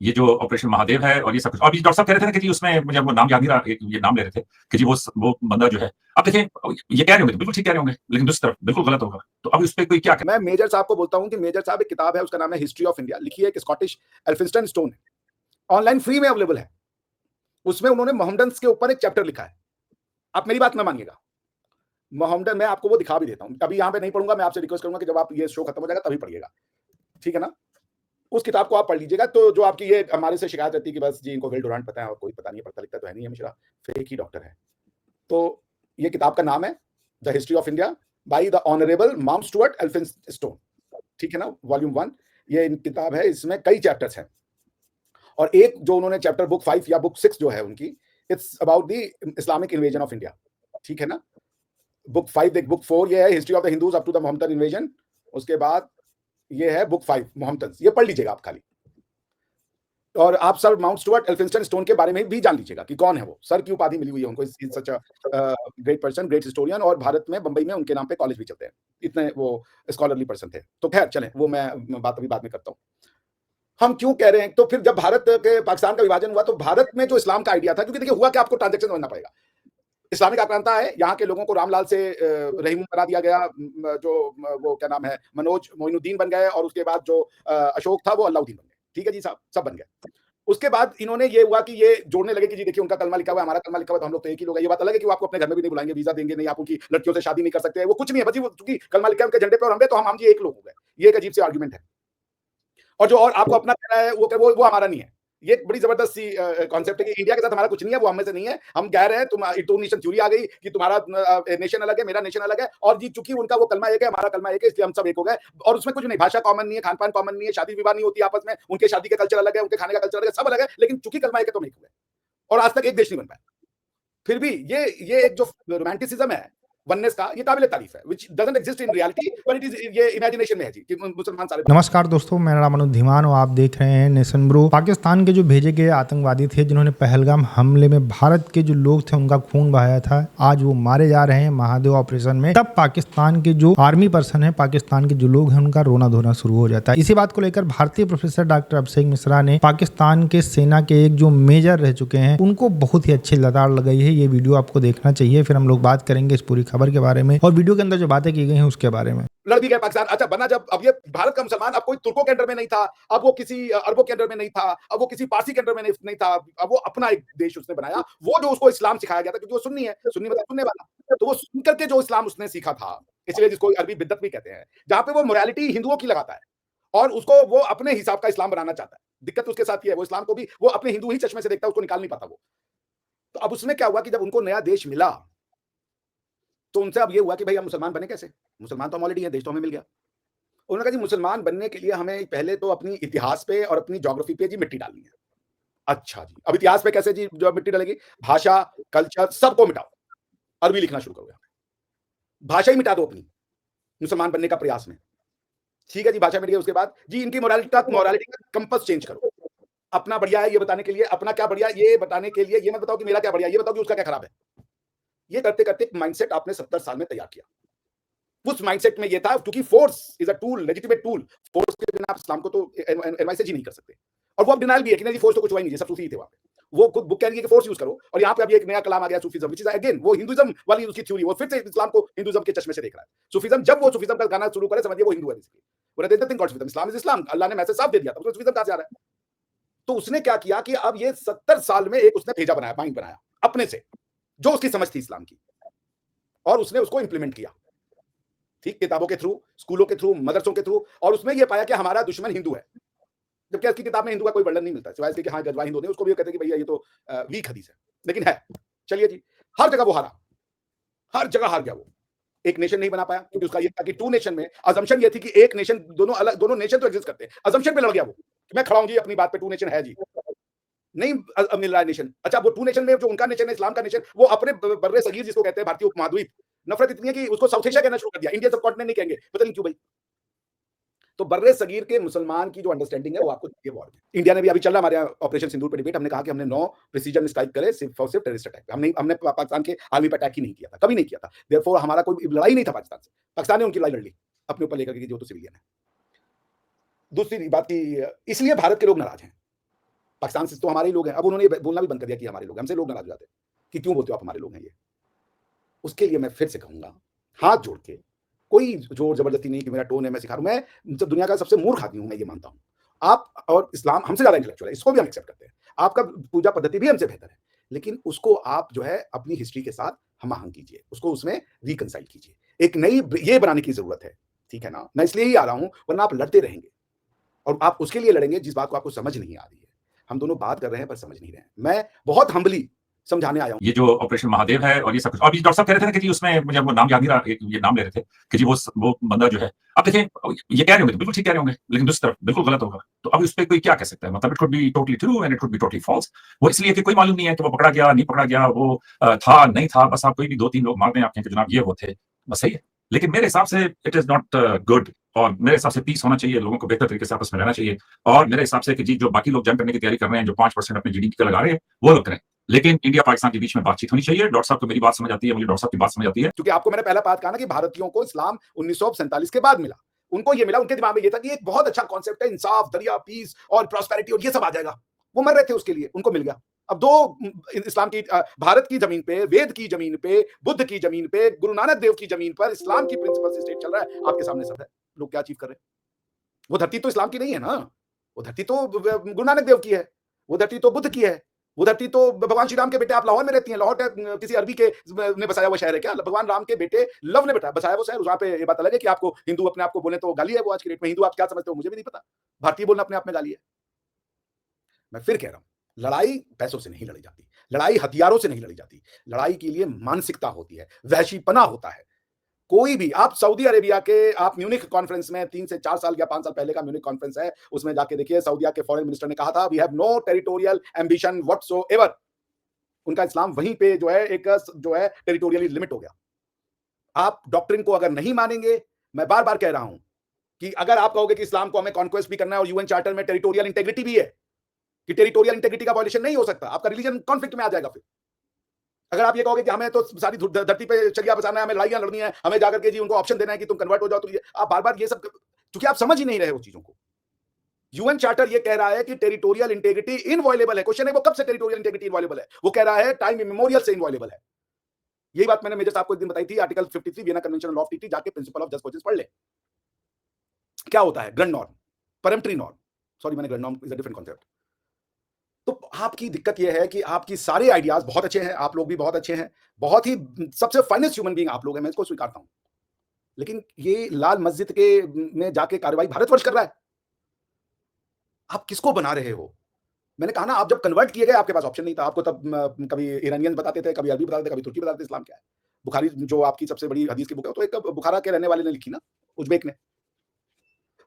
ये जो ऑपरेशन महादेव है और ये सब कुछ। अभी डॉक्टर साहब कह रहे थे ना कि जी उसमें मुझे वो नाम याद नहीं रहा, ये नाम ले रहे थे कि जी वो बंदा जो है, अब देखें ये कह रहे होंगे बिल्कुल ठीक कह रहे होंगे, लेकिन दूसरी तरफ बिल्कुल गलत होगा। तो अब उस पर कोई क्या मैं मेजर साहब को बोलता हूं कि मेजर साहब एक किताब है, उसका नाम है हिस्ट्री ऑफ इंडिया, लिखी है एक Scottish Elphinstone stone, online free में अवेलेबल है। उसमें उन्होंने मोहम्मडन्स के ऊपर एक चैप्टर लिखा है। आप मेरी बात ना मानिएगा, मोहम्मदन मैं आपको वो दिखा भी देता हूं, अभी यहां पे नहीं पढ़ूंगा, मैं आपसे रिक्वेस्ट करूंगा कि जब आप ये शो खत्म हो जाएगा तभी पढ़िएगा, ठीक है ना। उस किताब को आप पढ़ लीजिएगा। तो जो आपकी ये हमारे से शिकायत रहती है कि बस जी इनको वेल डोरांट पता है और कोई पता नहीं, पढ़ता लिखता तो है नहीं, हमेशा फेक ही डॉक्टर है। तो ये किताब का नाम है the history of India by the honourable mount Stuart Elphinstone, ठीक है ना, वॉल्यूम 1 ये किताब है। इसमें कई चैप्टर्स हैं और एक जो उन्होंने चैप्टर बुक 5 या बुक 6 जो है उनकी, it's about the Islamic invasion of India, ठीक है ना। बुक 5 देख, बुक 4 ये है history of the Hindus up to the Mohammedan invasion, उसके बाद ये है बुक 5 मोहम्मदन, ये पढ़ लीजिएगा आप खाली। और आप sir mount Stuart Elphinstone stone के बारे में भी जान लीजिएगा कि कौन है वो, सर की उपाधि मिली हुई है उनको, is such a great person, great historian, और भारत में बंबई में उनके नाम पे कॉलेज भी चलते हैं, इतने वो स्कॉलरली पर्सन थे। तो खैर चलें, वो मैं बात अभी बाद में करता हूं। हम क्यों कह रहे हैं, तो फिर जब भारत के पाकिस्तान का विभाजन हुआ तो भारत में जो इस्लाम का आइडिया था, क्योंकि देखिए हुआ कि आपको ट्रांजेक्शन समझना पड़ेगा। इस्लामिक आक्रांता है, यहाँ के लोगों को रामलाल से रहीम बना दिया गया, जो वो क्या नाम है मनोज मोइनुद्दीन बन गए, और उसके बाद जो अशोक था वो अलाउद्दीन बन गए, ठीक है जी साहब, सब बन गए। उसके बाद इन्होंने ये हुआ कि ये जोड़ने लगे कि जी देखिए उनका कलमा लिखा हुआ है, हमारा कलमा लिखा हुआ है, तो हम लोग तो एक ही लोग हैं। ये बात अलग है कि वो आपको अपने घर में भी नहीं बुलाएंगे, वीजा देंगे नहीं, आप उनकी लड़कियों से शादी नहीं कर सकते, वो कुछ नहीं है, बस वो चूंकि कलमा लिखा है उनके झंडे पे और हम तो हम जी एक लोग हो गए। ये एक अजीब सी आर्ग्यूमेंट है। और जो और आपको अपना कहना है वो हमारा नहीं है। ये बड़ी जबरदस्त सी कॉन्सेप्ट है कि इंडिया के साथ हमारा कुछ नहीं है, वो हम में से नहीं है, हम कह रहे हैं टू नेशन थ्योरी आ गई कि तुम्हारा नेशन अलग है, मेरा नेशन अलग है, और जी चूंकि उनका वो कलमा एक है, हमारा कलमा एक है, इसलिए हम सब एक हो गए। और उसमें कुछ नहीं, भाषा कॉमन नहीं है, खान पान कॉमन नहीं है, शादी विवाह नहीं होती आपस में, उनके शादी का कल्चर अलग है, उनके खाने का कल्चर अलग है, सब अलग है, लेकिन चूंकि कलमा एक है तो हम एक हो गए, और आज तक एक देश नहीं बन पाया। फिर भी ये एक जो रोमांटिसिज्म है वननेस का, ये काबिल तारीफ है, which doesn't exist in reality, but it is ये इमेजिनेशन में है जी कि मुसलमान सारे। नमस्कार दोस्तों, मेरा नाम अनुज धीमान और आप देख रहे हैं नेशन ब्रो। पाकिस्तान के जो भेजे गए आतंकवादी थे जिन्होंने पहलगाम हमले में भारत के जो लोग थे उनका खून बहाया था, आज वो मारे जा रहे हैं महादेव ऑपरेशन में। तब पाकिस्तान के जो आर्मी पर्सन है, पाकिस्तान के जो लोग हैं, उनका रोना धोना शुरू हो जाता है। इसी बात को लेकर भारतीय प्रोफेसर डॉक्टर अभिषेक मिश्रा ने पाकिस्तान के सेना के एक जो मेजर रह चुके हैं उनको बहुत ही अच्छी लताड़ लगाई है। ये वीडियो आपको देखना चाहिए, फिर हम लोग बात करेंगे इस पूरी खबर के बारे में और वीडियो के अंदर जो बातें की गई हैं उसके बारे में। लड़ भी गए पाकिस्तान, अच्छा बना जब, अब ये भारत का मुसलमान अब कोई तुर्कों के अंडर में नहीं था, अब वो किसी अरबों के अंडर में नहीं था, अब वो किसी पारसी के अंडर में नहीं था, अब वो अपना एक देश उसने बनाया। वो जो उसको इस्लाम सिखाया गया था, क्योंकि वो सुन्नी है, सुन्नी मतलब सुनने वाला, तो वो सुन करके जो इस्लाम उसने सीखा था, इसलिए जिसको अरबी बिद्दत भी कहते हैं, जहां पे वो मोरालिटी हिंदुओं की लगाता है और उसको वो अपने हिसाब का इस्लाम बनाना चाहता है। दिक्कत उसके साथ ये है, वो इस्लाम को भी वो अपने हिंदू ही चश्मे से देखता है, उसको निकाल नहीं पाता वो। तो अब उसमें क्या हुआ कि जब उनको नया देश मिला तो उनसे अब ये हुआ कि भाई हम मुसलमान बने कैसे, मुसलमान तो हम ऑलरेडी है, देश तो हमें मिल गया। उन्होंने कहा जी मुसलमान बनने के लिए हमें पहले तो अपनी इतिहास पे और अपनी ज्योग्राफी पे जी मिट्टी डालनी है। अच्छा जी, अब इतिहास पे कैसे जी जो मिट्टी डालेगी, भाषा कल्चर सबको मिटाओ, अरबी लिखना शुरू करो, भाषा ही मिटा दो अपनी मुसलमान बनने का प्रयास में। ठीक है जी, भाषा मिट गई, उसके बाद जी इनकी मोरालिटी का कंपस चेंज करो। अपना बढ़िया है ये बताने के लिए, अपना क्या बढ़िया ये बताने के लिए, ये मत बताओ कि मेरा क्या बढ़िया, ये बताओ कि उसका क्या खराब है। ये करते करते एक माइंडसेट आपने 70 साल में तैयार किया। उस माइंडसेट में ये था, क्योंकि force is a tool, legitimate tool, force के बिना आप इस्लाम को तो एडवाइस ही नहीं कर सकते। और वो अब डिनाइल भी है कि नहीं फोर्स तो कुछ हुआ ही नहीं, सब सूफी थे वहां पे। वो खुद बुक कह रही है कि फोर्स यूज करो, और यहाँ पे अभी एक नया कलाम आ गया सूफिज्म, व्हिच इज अगेन वो हिंदुइज्म वाली उसकी थ्योरी, वो फिर से इस्लाम को हिंदुइज्म के चश्मे से देख रहा है। सूफिज्म जब वो सूफिज्म का गाना शुरू करे समझिए वो हिंदू है बेसिकली। वो there is nothing called sufism, Islam is Islam, अल्लाह ने मैसेज साफ दे दिया था, उसमें सूफिज्म कहां से आ रहा है। तो उसने क्या किया कि अब ये 70 साल में एक उसने भेजा बनाया, माइंड बनाया अपने से, जो उसकी समझ थी इस्लाम की, और उसने उसको इंप्लीमेंट किया, ठीक, किताबों के थ्रू, स्कूलों के थ्रू, मदरसों के थ्रू, और उसमें यह पाया कि हमारा दुश्मन हिंदू है। जबकि इसकी किताब में हिंदू का कोई वर्णन नहीं मिलता, सिवाय इसके कि हाँ गजवा हिंदू नहीं, उसको भी कहते हैं कि भैया ये तो वीक हदीस है, लेकिन है। चलिए जी, हर जगह वो हारा, हर जगह हार गया वो। एक नेशन नहीं बना पाया, क्योंकि उसका ये था कि टू नेशन में अजम्पशन ये थी कि एक नेशन, दोनों अलग, दोनों नेशन तो एग्जिस्ट करते हैं, अजम्पशन पे लड़ गया वो कि मैं खड़ा हूं जी अपनी बात पे, टू नेशन है जी, नहीं मिल रहा है नेशन। अच्छा, वो टू नेशन में जो उनका नेशन है इस्लाम का नेशन, वो अपने बर्रे सगीर जिसको कहते हैं भारतीय उपमहाद्वीप, नफरत इतनी है कि उसको साउथ एशिया कहना शुरू कर दिया, इंडिया सब कॉन्टिनेंट नहीं कहेंगे, पता नहीं क्यों भाई। तो बर्रे सगीर के मुसलमान की जो अंडरस्टैंडिंग है वो आपको ये वॉर में, इंडिया ने भी अभी चल रहा हमारे ऑपरेशन सिंदूर पे डिबेट, हमने कहा कि हमने 9 प्रिसीजन स्ट्राइक करे सिर्फ और सिर्फ टेररिस्ट अटैक, हमने पाकिस्तान के आर्मी पर अटैक ही नहीं किया था, कभी नहीं किया था। देयरफॉर हमारा कोई लड़ाई नहीं था पाकिस्तान से, पाकिस्तान ने उनकी लड़ाई लड़ ली अपने ऊपर लेकर के, जो तो सिविलियन है। दूसरी बात की, इसलिए भारत के लोग नाराज हैं, पाकिस्तान से तो हमारे ही लोग हैं। अब उन्होंने ये बोलना भी बंद कर दिया कि हमारे लोग हैं। हमसे लोग नाराज हो जाते हैं कि क्यों बोलते हो आप हमारे लोग हैं ये। उसके लिए मैं फिर से कहूंगा, हाथ जोड़ के, कोई जोर जबरदस्ती नहीं कि मेरा टोन है मैं सिखा रहा हूं। मैं दुनिया का सबसे मूर्ख आदमी हूं, मैं ये मानता हूं। आप और इस्लाम हमसे ज्यादा इंटेलेक्चुअल है, इसको भी हम एक्सेप्ट करते हैं। आपका पूजा पद्धति भी हमसे बेहतर है, लेकिन उसको आप जो है अपनी हिस्ट्री के साथ हम आहंग कीजिए, उसको उसमें रिकंसाइल कीजिए। एक नई ये बनाने की जरूरत है, ठीक है ना। मैं इसलिए ही आ रहा हूं, वरना आप लड़ते रहेंगे और आप उसके लिए लड़ेंगे जिस बात को आपको समझ नहीं आ रही है। हम दोनों बात कर रहे हैं पर समझ नहीं रहे हैं। मैं बहुत हम्बली समझाने आया हूं। ये जो ऑपरेशन महादेव है और ये सब कुछ, अभी डॉक्टर साहब कह रहे थे ना कि जी उसमें मुझे वो नाम याद नहीं रहा, ये नाम ले रहे थे कि जी वो बंदा जो है, अब देखें ये कह रहे होंगे तो बिल्कुल ठीक कह रहे होंगे, लेकिन दूसरी तरफ बिल्कुल गलत होगा। तो अब उस पर कोई क्या कह सकता है? मतलब it could be totally true and it could be totally false. वो इसलिए कि कोई मालूम नहीं है कि वो पकड़ा गया नहीं पकड़ा गया, वो था नहीं था, बस आप कोई भी 2-3 लोग मार दें आपके कि जनाब ये वो थे, बस सही है। लेकिन मेरे हिसाब से इट इज नॉट गुड, और मेरे हिसाब से पीस होना चाहिए, लोगों को बेहतर तरीके से आपस में रहना चाहिए। और मेरे हिसाब से कि जी जो बाकी लोग जंग करने की तैयारी कर रहे हैं, जो 5% अपने जीडीपी का लगा रहे हैं, वो लोग करें, लेकिन इंडिया पाकिस्तान के बीच में बातचीत होनी चाहिए। डॉक्टर साहब को मेरी बात समझ आती है, मुझे डॉक्टर साहब की बात समझ आती है। क्योंकि आपको मैंने पहला बात कहा ना कि भारतीयों को इस्लाम 1947 के बाद मिला। उनको ये मिला, उनके दिमाग में ये था कि एक बहुत अच्छा कॉन्सेप्ट है, इंसाफ, दरिया, पीस और प्रॉस्पेरिटी और ये सब आ जाएगा। वो मर रहे थे उसके लिए, उनको मिल गया। अब दो इस्लाम की भारत की जमीन पे, वेद की जमीन पे, बुद्ध की जमीन पे, गुरु नानक देव की जमीन पर इस्लाम की प्रिंसिपल से स्टेट चल रहा है। आपके सामने सब है, लोग क्या अचीव कर रहे हैं। वो धरती तो इस्लाम की नहीं है ना, वो धरती तो गुरु नानक देव की है, वो धरती तो बुद्ध की है, वो धरती तो भगवान श्री राम के बेटे, आप लाहौर में रहती हैं, लाहौर किसी अरबी के ने बसाया हुआ शहर है क्या? भगवान राम के बेटे लव ने बसाया वो शहर। वहां पे ये बात अलग है कि आपको हिंदू अपने आप को बोले तो गाली है वो आज की डेट में। हिंदू आप क्या समझते हो मुझे भी नहीं पता, भारतीय बोलना अपने आप में गाली है। मैं फिर कह रहा हूं, लड़ाई पैसों से नहीं लड़ी जाती, लड़ाई हथियारों से नहीं लड़ी जाती, लड़ाई के लिए मानसिकता होती है, वहशीपना होता है। कोई भी, आप सऊदी अरेबिया के, आप म्यूनिख कॉन्फ्रेंस में 3 से 4 साल या 5 साल पहले का म्यूनिख कॉन्फ्रेंस है, उसमें जाके देखिए, सऊदीया के फॉरेन मिनिस्टर ने कहा था, we have no territorial ambition whatsoever. उनका इस्लाम वहीं पे जो है एक जो है टेरिटोरियली लिमिट हो गया। आप डॉक्ट्रिन को अगर नहीं मानेंगे, मैं बार-बार कह रहा हूं कि अगर आप कहोगे कि इस्लाम को हमें कॉन्क्वेस्ट भी करना है और यूएन चार्टर में टेरिटोरियल इंटेग्रिटी भी है, कि टेरिटोरियल इंटेग्रिटी का वायलेशन नहीं हो सकता, आपका रिलीजन कॉन्फ्लिक्ट में आ जाएगा फिर। अगर आप ये कहोगे कि हमें तो सारी धरती पे शरिया बसाना है, हमें लड़ाइयां लड़नी है, हमें जाकर के जी उनको ऑप्शन देना है कि तुम कन्वर्ट हो जाओ, तो ये आप बार-बार ये सब, क्योंकि आप समझ ही नहीं रहे उस चीजों को। यूएन चार्टर ये कह रहा है कि टेरिटोरियल इंटेग्रिटी इनवॉयलेबल है। क्वेश्चन है वो कब से टेरिटोरियल इंटेग्रिटी इनवॉयलेबल है? वो कह रहा है टाइम इमेमोरियल से इनवॉयलेबल है। यही बात मैंने मेजर साहब को एक दिन बताई थी, article 53 Vienna convention on law of treaty, जाके प्रिंसिपल ऑफ जस्ट कॉजेस पढ़ ले। क्या होता है ग्रैंड नॉर्म, परम्पटरी नॉर्म, सॉरी मैंने grand norm is a different concept. तो आपकी दिक्कत यह है कि आपकी सारे आइडियाज बहुत अच्छे हैं, आप लोग भी बहुत अच्छे हैं, बहुत ही सबसे फाइनेस्ट ह्यूमन बीइंग आप लोग हैं, मैं इसको स्वीकारता हूं, लेकिन ये लाल मस्जिद के में जाके कार्रवाई भारतवर्ष कर रहा है। आप किसको बना रहे हो? मैंने कहा ना, आप जब कन्वर्ट किए गए आपके पास ऑप्शन नहीं था। आपको तब कभी ईरानियन बताते थे, कभी अरबी बताते थे, कभी तुर्की बताते थे इस्लाम क्या है। बुखारी जो आपकी सबसे बड़ी हदीस की बुक है, तो एक बुखारा के रहने वाले ने लिखी ना, उज्बेक ने।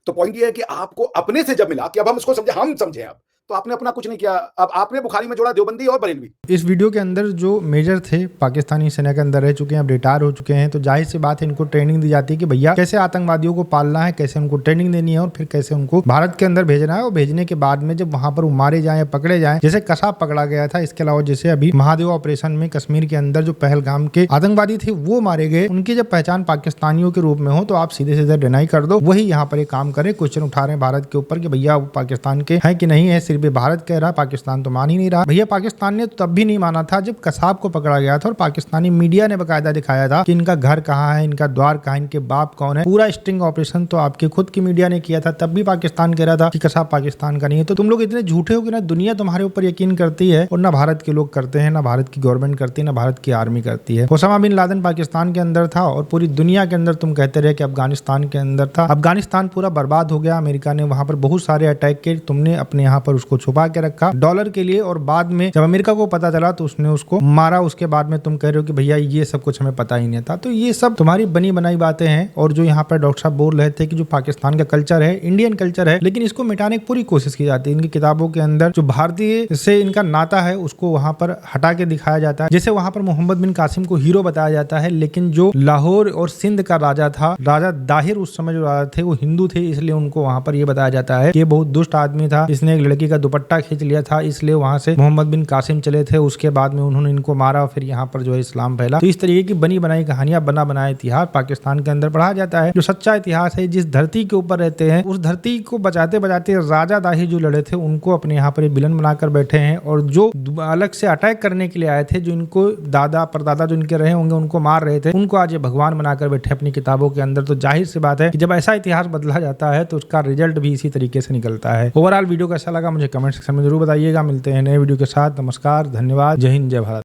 तो पॉइंट ये है कि आपको अपने से जब मिला कि अब हम इसको समझे, हम समझे अब, तो आपने अपना कुछ नहीं किया। अब आपने बुखारी में जोड़ा देवबंदी और बरेलवी। इस वीडियो के अंदर जो मेजर थे पाकिस्तानी सेना के अंदर रह चुके हैं, अब रिटायर हो चुके हैं, तो जाहिर सी बात है इनको ट्रेनिंग दी जाती है कि भैया कैसे आतंकवादियों को पालना है, कैसे उनको ट्रेनिंग देनी है और फिर कैसे उनको भारत के अंदर भेजना है। और भेजने के बाद में जब वहां पर वो मारे जाए या पकड़े जाए, जैसे कसाब पकड़ा गया था, इसके अलावा जैसे अभी महादेव ऑपरेशन में कश्मीर के अंदर जो पहलगाम के आतंकवादी थे वो मारे गए, उनकी जब पहचान पाकिस्तानियों के रूप में हो तो आप सीधे सीधे डिनाई कर दो। वही यहाँ पर एक काम करे, क्वेश्चन उठा रहे हैं भारत के ऊपर कि भैया वो पाकिस्तान के हैं कि नहीं है, सिर्फ भारत कह रहा, पाकिस्तान तो मान ही नहीं रहा। भैया पाकिस्तान ने तो तब भी नहीं माना था जब कसाब को पकड़ा गया था और पाकिस्तानी मीडिया ने बकायदा दिखाया था कि इनका घर कहाँ है, इनका द्वार कहाँ है, इनके बाप कौन है। पूरा स्टिंग ऑपरेशन तो आपके खुद की मीडिया ने किया था, तब भी पाकिस्तान कह रहा था कि कसाब पाकिस्तान का नहीं है। तो तुम लोग इतने झूठे हो कि ना दुनिया तुम्हारे ऊपर यकीन करती है और ना भारत के लोग करते हैं, ना भारत की गवर्नमेंट करती है, ना भारत की आर्मी करती है। ओसामा बिन लादेन पाकिस्तान के अंदर था और पूरी दुनिया के अंदर तुम कहते रहे कि अफगानिस्तान के अंदर था। अफगानिस्तान पूरा बर्बाद हो गया, अमेरिका ने वहां पर बहुत सारे अटैक किए, तुमने अपने यहाँ पर उसको छुपा के रखा डॉलर के लिए, और बाद में जब अमेरिका को पता चला तो उसने उसको मारा। उसके बाद में तुम कह रहे हो कि भैया ये सब कुछ हमें पता ही नहीं था। तो ये सब तुम्हारी बनी बनाई बातें हैं। और जो यहाँ पर डॉक्टर साहब बोल रहे थे कि जो पाकिस्तान का कल्चर है इंडियन कल्चर है, लेकिन इसको मिटाने की पूरी कोशिश की जाती है। इनकी किताबों के अंदर जो भारतीय से इनका नाता है उसको वहां पर हटा के दिखाया जाता है। जैसे वहां पर मोहम्मद बिन कासिम को हीरो बताया जाता है, लेकिन जो लाहौर और सिंध का राजा था, राजा दाहिर उस समय जो राजा थे वो हिंदू थे, इसलिए उनको वहां पर ये बताया जाता है कि ये बहुत दुष्ट आदमी था, इसने एक लड़की का दुपट्टा खींच लिया था, इसलिए वहां से मोहम्मद बिन कासिम चले थे, उसके बाद में उन्होंने इनको मारा, फिर यहाँ पर जो है इस्लाम फैला। तो इस तरीके की बनी बनाई कहानियां, बना बनाया इतिहास पाकिस्तान के अंदर पढ़ाया जाता है। जो सच्चा इतिहास है, जिस धरती के ऊपर रहते हैं, उस धरती को बचाते बचाते राजा दाही जो लड़े थे उनको अपने यहाँ पर विलन बनाकर बैठे हैं, और जो अलग से अटैक करने के लिए आए थे, जो इनको दादा परदादा जो इनके रहे होंगे उनको मार रहे थे, उनको आज ये भगवान बनाकर बैठे अपनी किताबों के अंदर। तो जाहिर सी बात है कि जब ऐसा इतिहास बदला जाता है तो उसका रिजल्ट भी इसी तरीके से निकलता है। ओवरऑल वीडियो कैसा लगा मुझे कमेंट सेक्शन में जरूर बताइएगा। मिलते हैं नए वीडियो के साथ। नमस्कार, धन्यवाद, जय हिंद, जय भारत।